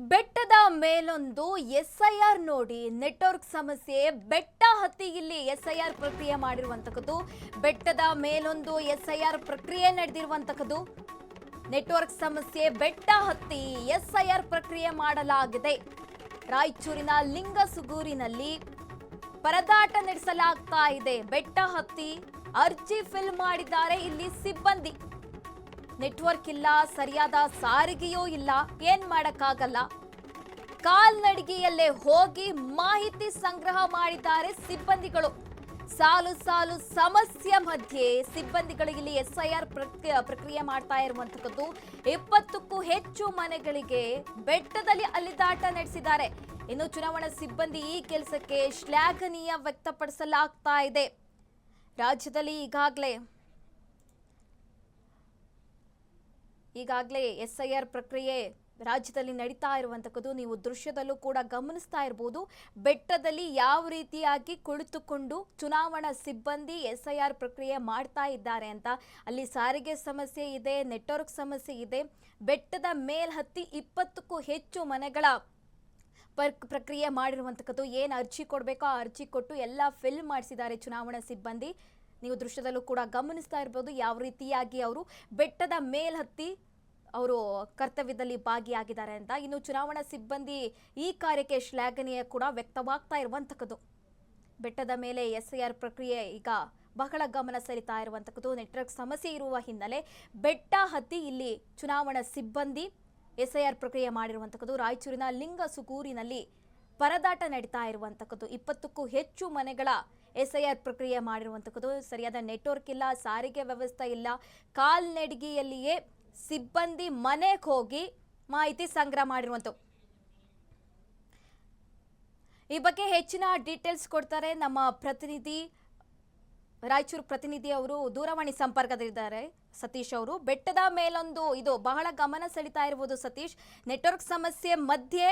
ಬೆಟ್ಟದ ಮೇಲೊಂದು ಎಸ್ಐಆರ್ ನೋಡಿ ನೆಟ್ವರ್ಕ್ ಸಮಸ್ಯೆ ಬೆಟ್ಟ ಹತ್ತಿ ಇಲ್ಲಿ ಎಸ್ಐಆರ್ ಪ್ರಕ್ರಿಯೆ ಮಾಡಿರುವಂತದ್ದು ಬೆಟ್ಟದ ಮೇಲೊಂದು ಎಸ್ಐಆರ್ ಪ್ರಕ್ರಿಯೆ ನಡೆದಿರುವಂತದ್ದು ನೆಟ್ವರ್ಕ್ ಸಮಸ್ಯೆ ಬೆಟ್ಟ ಹತ್ತಿ ಎಸ್ಐಆರ್ ಪ್ರಕ್ರಿಯೆ ಮಾಡಲಾಗಿದೆ ರಾಯಚೂರಿನ ಲಿಂಗಸುಗೂರಿನಲ್ಲಿ ಪರದಾಟ ನಡೆಸಲಾಗ್ತಾ ಇದೆ ಬೆಟ್ಟ ಹತ್ತಿ ಅರ್ಜಿ ಫಿಲ್ ಮಾಡಿದ್ದಾರೆ ಇಲ್ಲಿ ಸಿಬ್ಬಂದಿ ನೆಟ್ವರ್ಕ್ ಇಲ್ಲ ಸರಿಯಾದ ಸಾರಿಗೆಯೂ ಇಲ್ಲ ಏನ್ ಮಾಡಕ್ಕಾಗಲ್ಲ ಕಾಲ್ನಡಿಗೆಯಲ್ಲೇ ಹೋಗಿ ಮಾಹಿತಿ ಸಂಗ್ರಹ ಮಾಡಿದ್ದಾರೆ ಸಿಬ್ಬಂದಿಗಳು ಸಾಲು ಸಾಲು ಸಮಸ್ಯೆ ಮಧ್ಯೆ ಸಿಬ್ಬಂದಿಗಳಿಗೆ ಇಲ್ಲಿ ಎಸ್ಐಆರ್ ಪ್ರಕ್ರಿಯೆ ಮಾಡ್ತಾ ಇರುವಂತದ್ದು 20ಕ್ಕೂ ಹೆಚ್ಚು ಮನೆಗಳಿಗೆ ಬೆಟ್ಟದಲ್ಲಿ ಅಲಿದಾಟ ನಡೆಸಿದ್ದಾರೆ ಇನ್ನು ಚುನಾವಣಾ ಸಿಬ್ಬಂದಿ ಈ ಕೆಲಸಕ್ಕೆ ಶ್ಲಾಘನೀಯ ವ್ಯಕ್ತಪಡಿಸಲಾಗ್ತಾ ಇದೆ ರಾಜ್ಯದಲ್ಲಿ ಈಗಾಗಲೇ ಎಸ್ಐಆರ್ ಪ್ರಕ್ರಿಯೆ ರಾಜ್ಯದಲ್ಲಿ ನಡೀತಾ ಇರುವಂತದ್ದು ನೀವು ದೃಶ್ಯದಲ್ಲೂ ಕೂಡ ಗಮನಿಸ್ತಾ ಇರಬಹುದು ಬೆಟ್ಟದಲ್ಲಿ ಯಾವ ರೀತಿಯಾಗಿ ಕುಳಿತುಕೊಂಡು ಚುನಾವಣಾ ಸಿಬ್ಬಂದಿ ಎಸ್ಐಆರ್ ಪ್ರಕ್ರಿಯೆ ಮಾಡ್ತಾ ಇದ್ದಾರೆ ಅಂತ ಅಲ್ಲಿ ಸಾರಿಗೆ ಸಮಸ್ಯೆ ಇದೆ ನೆಟ್ವರ್ಕ್ ಸಮಸ್ಯೆ ಇದೆ ಬೆಟ್ಟದ ಮೇಲ್ಹತ್ತಿ 20ಕ್ಕೂ ಹೆಚ್ಚು ಮನೆಗಳ ಪ್ರಕ್ರಿಯೆ ಮಾಡಿರುವಂತದ್ದು ಏನು ಅರ್ಜಿ ಕೊಡಬೇಕೋ ಆ ಅರ್ಜಿ ಕೊಟ್ಟು ಎಲ್ಲ ಫಿಲ್ ಮಾಡಿಸಿದ್ದಾರೆ ಚುನಾವಣಾ ಸಿಬ್ಬಂದಿ ನೀವು ದೃಶ್ಯದಲ್ಲೂ ಕೂಡ ಗಮನಿಸ್ತಾ ಇರಬಹುದು ಯಾವ ರೀತಿಯಾಗಿ ಅವರು ಬೆಟ್ಟದ ಮೇಲ್ಹತ್ತಿ ಅವರು ಕರ್ತವ್ಯದಲ್ಲಿ ಭಾಗಿಯಾಗಿದ್ದಾರೆ ಅಂತ ಇನ್ನು ಚುನಾವಣಾ ಸಿಬ್ಬಂದಿ ಈ ಕಾರ್ಯಕ್ಕೆ ಶ್ಲಾಘನೀಯ ಕೂಡ ವ್ಯಕ್ತವಾಗ್ತಾ ಇರುವಂತದ್ದು ಬೆಟ್ಟದ ಮೇಲೆ ಎಸ್ಐಆರ್ ಪ್ರಕ್ರಿಯೆ ಈಗ ಬಹಳ ಗಮನ ಸೆಳೀತಾ ಇರುವಂತದ್ದು ನೆಟ್ವರ್ಕ್ ಸಮಸ್ಯೆ ಇರುವ ಹಿನ್ನೆಲೆ ಬೆಟ್ಟ ಹತ್ತಿ ಇಲ್ಲಿ ಚುನಾವಣಾ ಸಿಬ್ಬಂದಿ ಎಸ್ಐಆರ್ ಪ್ರಕ್ರಿಯೆ ಮಾಡಿರುವಂತದ್ದು ರಾಯಚೂರಿನ ಲಿಂಗಸುಗೂರಿನಲ್ಲಿ ಪರದಾಟ ನಡೀತಾ ಇರುವಂತದ್ದು 20ಕ್ಕೂ ಹೆಚ್ಚು ಮನೆಗಳ ಎಸ್ಐಆರ್ ಪ್ರಕ್ರಿಯೆ ಮಾಡಿರುವಂತದ್ದು ಸರಿಯಾದ ನೆಟ್ವರ್ಕ್ ಇಲ್ಲ ಸಾರಿಗೆ ವ್ಯವಸ್ಥೆ ಇಲ್ಲ ಕಾಲ್ನಡಿಗೆಯಲ್ಲಿಯೇ ಸಿಬ್ಬಂದಿ ಮನೆಗೆ ಹೋಗಿ ಮಾಹಿತಿ ಸಂಗ್ರಹ ಮಾಡಿರುವಂತ ಈ ಬಗ್ಗೆ ಹೆಚ್ಚಿನ ಡೀಟೇಲ್ಸ್ ಕೊಡ್ತಾರೆ ನಮ್ಮ ಪ್ರತಿನಿಧಿ ರಾಯಚೂರು ಪ್ರತಿನಿಧಿ ಅವರು ದೂರವಾಣಿ ಸಂಪರ್ಕದಲ್ಲಿದ್ದಾರೆ ಸತೀಶ್ ಅವರು ಬೆಟ್ಟದ ಮೇಲೊಂದು ಇದು ಬಹಳ ಗಮನ ಸೆಳೀತಾ ಇರುವುದು ಸತೀಶ್ ನೆಟ್ವರ್ಕ್ ಸಮಸ್ಯೆ ಮಧ್ಯೆ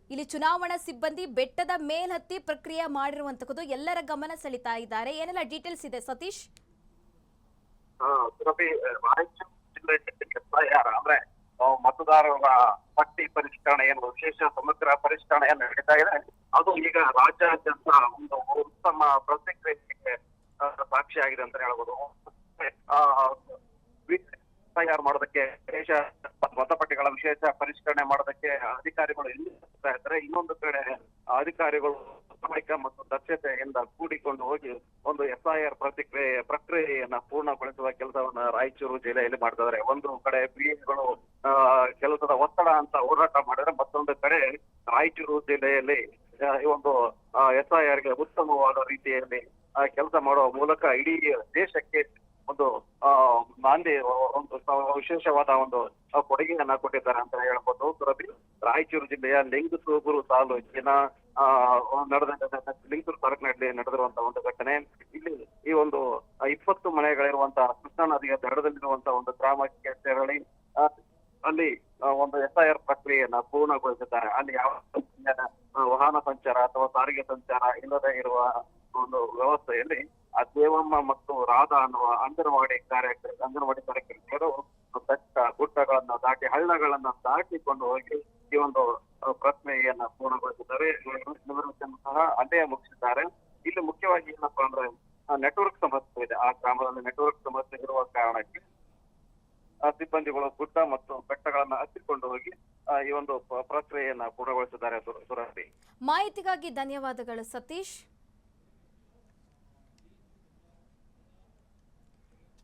ಇಲ್ಲಿ ಚುನಾವಣಾ ಸಿಬ್ಬಂದಿ ಬೆಟ್ಟದ ಮೇಲ್ಹತ್ತಿ ಪ್ರಕ್ರಿಯೆ ಮಾಡಿರುವಂತದ್ದು ಎಲ್ಲರ ಗಮನ ಸೆಳೀತಾ ಇದ್ದಾರೆ ಏನೆಲ್ಲ ಡೀಟೇಲ್ಸ್ ಇದೆ ಸತೀಶ್ ಅಂದ್ರೆ ಮತದಾರರ ಪಟ್ಟಿ ಪರಿಷ್ಕರಣೆ ಏನು ವಿಶೇಷ ಸಮಗ್ರ ಪರಿಷ್ಕರಣೆ ಏನು ನಡೀತಾ ಇದೆ ಅದು ಈಗ ರಾಜ್ಯಾದ್ಯಂತ ಒಂದು ಉತ್ತಮ ಪ್ರತಿಕ್ರಿಯೆಗೆ ಸಾಕ್ಷಿಯಾಗಿದೆ ಅಂತ ಹೇಳ್ಬೋದು ತಯಾರು ಮಾಡೋದಕ್ಕೆ ವಿಶೇಷ ಮತಪಟ್ಟಿಗಳ ವಿಶೇಷ ಪರಿಷ್ಕರಣೆ ಮಾಡೋದಕ್ಕೆ ಅಧಿಕಾರಿಗಳು ಇಲ್ಲಿ ಇದ್ದಾರೆ ಇನ್ನೊಂದು ಕಡೆ ಅಧಿಕಾರಿಗಳು ಪ್ರಾಮಾಣಿಕ ಮತ್ತು ದಕ್ಷತೆಯಿಂದ ಕೂಡಿಕೊಂಡು ಹೋಗಿ ಒಂದು ಎಸ್ಐಆರ್ ಪ್ರಕ್ರಿಯೆಯನ್ನ ಪೂರ್ಣಗೊಳಿಸುವ ಕೆಲಸವನ್ನ ರಾಯಚೂರು ಜಿಲ್ಲೆಯಲ್ಲಿ ಮಾಡ್ತಾ ಇದ್ದಾರೆ ಒಂದು ಕಡೆ ಬಿಎಗಳು ಕೆಲಸದ ಒತ್ತಡ ಅಂತ ಹೋರಾಟ ಮಾಡಿದ್ರೆ ಮತ್ತೊಂದು ಕಡೆ ರಾಯಚೂರು ಜಿಲ್ಲೆಯಲ್ಲಿ ಈ ಒಂದು ಎಸ್ಐಆರ್ಗೆ ಉತ್ತಮವಾದ ರೀತಿಯಲ್ಲಿ ಕೆಲಸ ಮಾಡುವ ಮೂಲಕ ಇಡೀ ದೇಶಕ್ಕೆ ಒಂದು ನಾಂದಿ ಒಂದು ವಿಶೇಷವಾದ ಒಂದು ಕೊಡುಗೆಯನ್ನ ಕೊಟ್ಟಿದ್ದಾರೆ ಅಂತ ಹೇಳ್ಬೋದು ಸುರಭಿ ರಾಯಚೂರು ಜಿಲ್ಲೆಯ ಲಿಂಗಸೂಗೂರು ತಾಲೂಕಿನ ಲಿಂಗಸೂರು ತಾಲೂಕಿನಲ್ಲಿ ನಡೆದಿರುವಂತಹ ಒಂದು ಘಟನೆ ಇಲ್ಲಿ ಈ ಒಂದು 20 ಮನೆಗಳಿರುವಂತಹ ಕೃಷ್ಣಾ ನದಿಯ ದಡದಲ್ಲಿರುವಂತಹ ಒಂದು ಗ್ರಾಮಕ್ಕೆ ತೆರಳಿ ಅಲ್ಲಿ ಒಂದು ಎಸ್ಐಆರ್ ಪ್ರಕ್ರಿಯೆಯನ್ನ ಪೂರ್ಣಗೊಳಿಸಿದ್ದಾರೆ ಅಲ್ಲಿ ಯಾವ ವಾಹನ ಸಂಚಾರ ಅಥವಾ ಸಾರಿಗೆ ಸಂಚಾರ ಇಲ್ಲದೆ ಇರುವ ಒಂದು ವ್ಯವಸ್ಥೆಯಲ್ಲಿ ಆ ದೇವಮ್ಮ ಮತ್ತು ರಾಧಾ ಅನ್ನುವ ಅಂಗನವಾಡಿ ಕಾರ್ಯಕರ್ತರು ಬೆಟ್ಟ ಗುಡ್ಡಗಳನ್ನ ದಾಟಿ ಹಳ್ಳಗಳನ್ನ ದಾಟಿಕೊಂಡು ಹೋಗಿ ಈ ಒಂದು ಪ್ರಕ್ರಿಯೆಯನ್ನ ಪೂರ್ಣಗೊಳಿಸಿದ್ದಾರೆ ಸಹ ಅಲ್ಲೇ ಮುಗಿಸಿದ್ದಾರೆ ಇಲ್ಲಿ ಮುಖ್ಯವಾಗಿ ಏನಪ್ಪಾ ಅಂದ್ರೆ ನೆಟ್ವರ್ಕ್ ಸಮಸ್ಯೆ ಇದೆ ಆ ಗ್ರಾಮದಲ್ಲಿ ನೆಟ್ವರ್ಕ್ ಸಮಸ್ಯೆ ಇರುವ ಕಾರಣಕ್ಕೆ ಸಿಬ್ಬಂದಿಗಳು ಗುಡ್ಡ ಮತ್ತು ಬೆಟ್ಟಗಳನ್ನ ಹತ್ತಿಕೊಂಡು ಹೋಗಿ ಈ ಒಂದು ಪ್ರಕ್ರಿಯೆಯನ್ನ ಪೂರ್ಣಗೊಳಿಸಿದ್ದಾರೆ ಸುರಭಿ ಮಾಹಿತಿಗಾಗಿ ಧನ್ಯವಾದಗಳು ಸತೀಶ್.